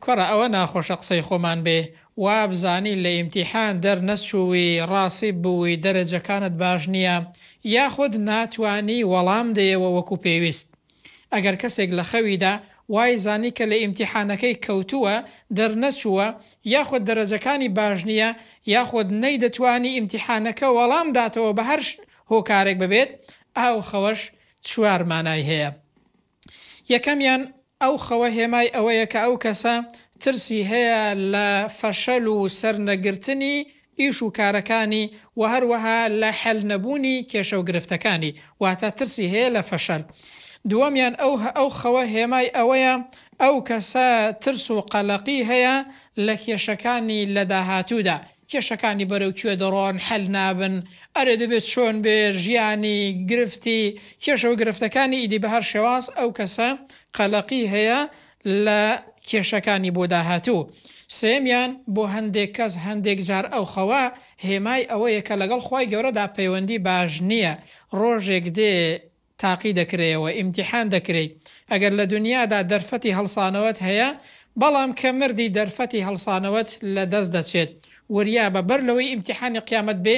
کوڕە ئەوە ناخۆشە قسەی خۆمان بێ، وا بزانی لە ئیمتیحان دەرنەچووی ڕاستی بووی دەرەجەکانت باش نییە یاخود ناتوانی وەڵام دەیەوە وەکو پێویست. ئەگەر کەسێک لە خەویدا وای زانی کە لە ئیمتیحانەکەی کەوتووە دەرنەچووە یاخود دەرەجەکانی باش نییە یاخود نەیدەتوانی ئیمتیحانەکە وەڵام داتەوە بە هەر هۆکارێک ببێت، ئاو خەوەش چوار مانای هەیە. یەکەمیان ئەو خەوە هێمای ئەوەیە کە ئەو کەسە ترسی هەیە لە فەشەل و سەرنەگرتنی ئیش و کارەکانی و هەروەها لە حەل نەبوونی کێشە و گرفتەکانی، واتە ترسی هەیە لە فەشەل. دووەمیان ئەو خەوە هێمای ئەوەیە ئەو کەسە ترس و قەلەقی هەیە لە کێشەکانی لە داهاتوودا، کێشەکانی بەرەوکوێ دەڕۆن حەل نابن، ئەرێ دەبێت چۆن بێ ژیانی گرفتی کێشە و گرفتەکانی ئیدی بە هەر شێواز ئەو کەسە قەلەقی هەیە لە کێشەکانی بۆ داهاتوو. سێمیان بۆ هەندێک کەس هەندێک جار ئەو خەوە هێمای ئەوەیە کە لەگەڵ خوای گەورەدا پەیوەندی باش نییە، ڕۆژێک دێ تاقی دەکرێەوە ئیمتیحان دەکرێت، ئەگەر لە دنیادا دەرفەتی هەڵسانەوەت هەیە بەڵام کە مردی دەرفەتی هەڵسانەوەت لە دەست دەچێت، وریا بەبەر لەوەی ئیمتیحانی قیامەت بێ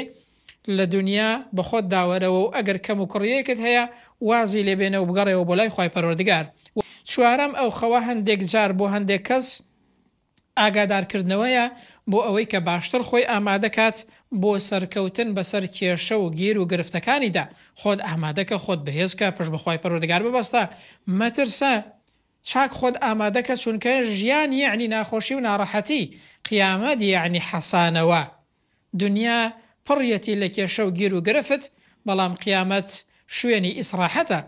لە دنیا بە خۆت داوەرەوە و ئەگەر کەم و کوڕیەکت هەیە وازی لێبێنە و بگەڕێەوە بۆ لای خوای پەروەردگار. چوارەم ئەو خەوە هەندێک جار بۆ هەندێک کەس ئاگادارکردنەوەیە بۆ ئەوەی کە باشتر خۆی ئامادەکات بۆ سەرکەوتن بەسەر کێشە و گیر و گرفتەکانیدا. خۆت ئامادەکە، خۆت بەهێزکە، پشت بەخوای پەروەردگار ببەستە، مەترسە، چاک خۆت ئامادەکە، چونکە ژیان یعنی ناخۆشی و ناڕەحەتی، قیامەت یعنی حەسانەوە. دنیا پڕیەتی لە کێشە و گیر و گرفت، بەڵام قیامەت شوێنی ئیسراحەتە.